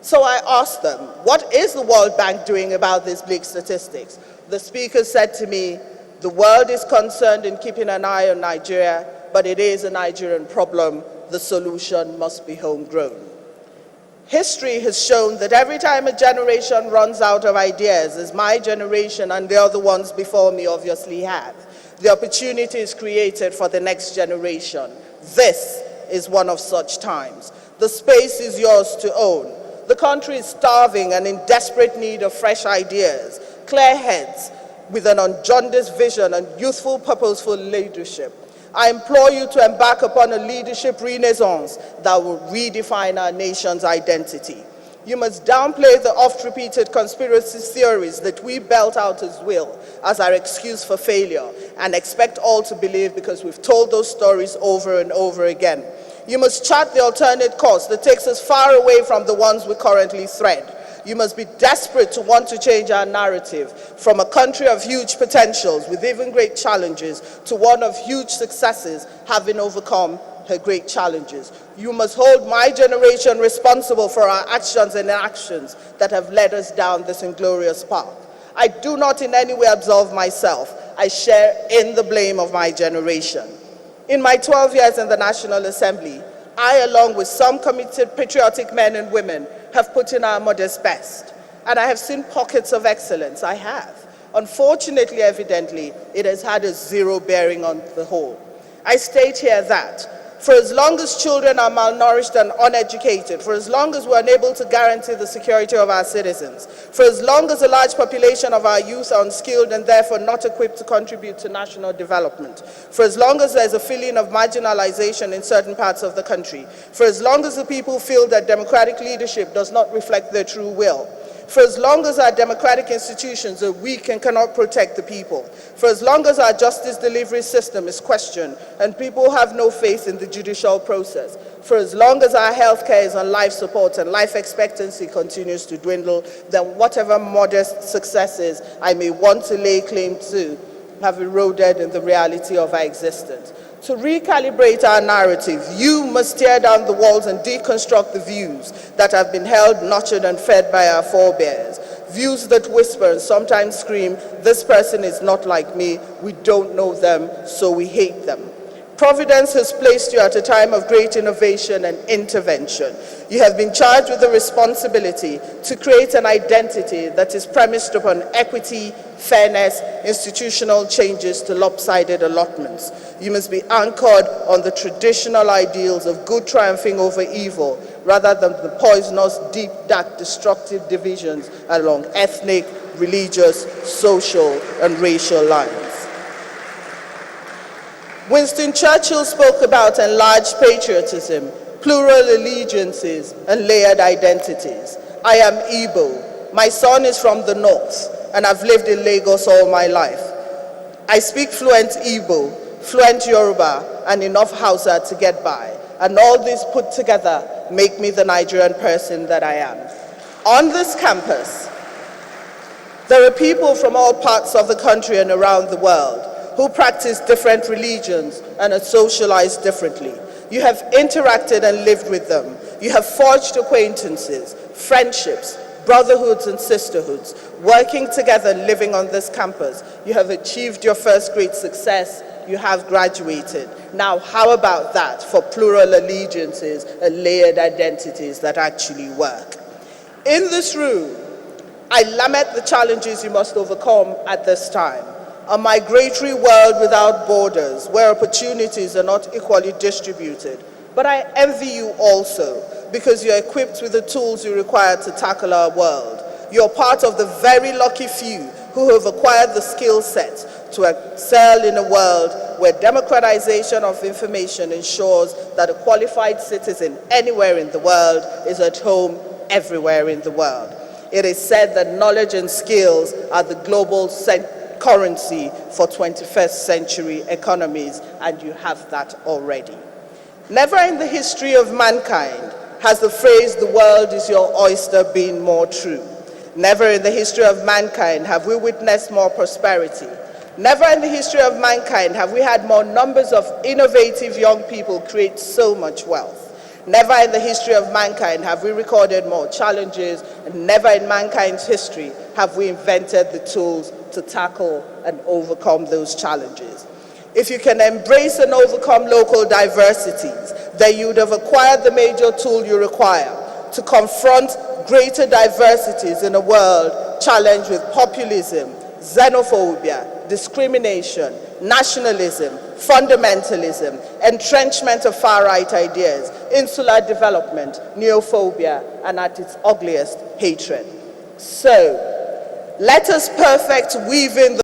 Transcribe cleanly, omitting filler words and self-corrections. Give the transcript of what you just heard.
So I asked them, what is the World Bank doing about these bleak statistics? The speaker said to me, the world is concerned in keeping an eye on Nigeria, but it is a Nigerian problem. The solution must be homegrown. History has shown that every time a generation runs out of ideas, as my generation and the other ones before me obviously have, the opportunity is created for the next generation. This is one of such times. The space is yours to own. The country is starving and in desperate need of fresh ideas, clear heads with an unjaundiced vision and youthful, purposeful leadership. I implore you to embark upon a leadership renaissance that will redefine our nation's identity. You must downplay the oft-repeated conspiracy theories that we belt out as our excuse for failure, and expect all to believe because we've told those stories over and over again. You must chart the alternate course that takes us far away from the ones we currently thread. You must be desperate to want to change our narrative from a country of huge potentials with even great challenges to one of huge successes having overcome her great challenges. You must hold my generation responsible for our actions and inactions that have led us down this inglorious path. I do not in any way absolve myself. I share in the blame of my generation. In my 12 years in the National Assembly, I, along with some committed patriotic men and women, have put in our modest best. And I have seen pockets of excellence. I have. Unfortunately, evidently, it has had a zero bearing on the whole. I state here that for as long as children are malnourished and uneducated, for as long as we're unable to guarantee the security of our citizens, for as long as a large population of our youth are unskilled and therefore not equipped to contribute to national development, for as long as there's a feeling of marginalization in certain parts of the country, for as long as the people feel that democratic leadership does not reflect their true will, for as long as our democratic institutions are weak and cannot protect the people, for as long as our justice delivery system is questioned and people have no faith in the judicial process, for as long as our healthcare is on life support and life expectancy continues to dwindle, then whatever modest successes I may want to lay claim to have eroded in the reality of our existence. To recalibrate our narrative, you must tear down the walls and deconstruct the views that have been held, nurtured, and fed by our forebears. Views that whisper and sometimes scream, this person is not like me, we don't know them, so we hate them. Providence has placed you at a time of great innovation and intervention. You have been charged with the responsibility to create an identity that is premised upon equity, fairness, institutional changes to lopsided allotments. You must be anchored on the traditional ideals of good triumphing over evil, rather than the poisonous, deep, dark, destructive divisions along ethnic, religious, social, and racial lines. Winston Churchill spoke about enlarged patriotism, plural allegiances, and layered identities. I am Igbo. My son is from the north, and I've lived in Lagos all my life. I speak fluent Igbo, fluent Yoruba, and enough Hausa to get by. And all this put together make me the Nigerian person that I am. On this campus, there are people from all parts of the country and around the world who practice different religions and are socialized differently. You have interacted and lived with them. You have forged acquaintances, friendships, brotherhoods and sisterhoods, working together and living on this campus. You have achieved your first great success. You have graduated. Now, how about that for plural allegiances and layered identities that actually work? In this room, I lament the challenges you must overcome at this time. A migratory world without borders, where opportunities are not equally distributed. But I envy you also, because you're equipped with the tools you require to tackle our world. You're part of the very lucky few who have acquired the skill set to excel in a world where democratization of information ensures that a qualified citizen anywhere in the world is at home everywhere in the world. It is said that knowledge and skills are the global currency for 21st century economies, and you have that already. Never in the history of mankind has the phrase, "the world is your oyster," been more true. Never in the history of mankind have we witnessed more prosperity. Never in the history of mankind have we had more numbers of innovative young people create so much wealth. Never in the history of mankind have we recorded more challenges, and never in mankind's history have we invented the tools to tackle and overcome those challenges. If you can embrace and overcome local diversities, then you would have acquired the major tool you require to confront greater diversities in a world challenged with populism, xenophobia, discrimination, nationalism, fundamentalism, entrenchment of far-right ideas, insular development, neophobia, and at its ugliest, hatred. So, let us perfect weaving the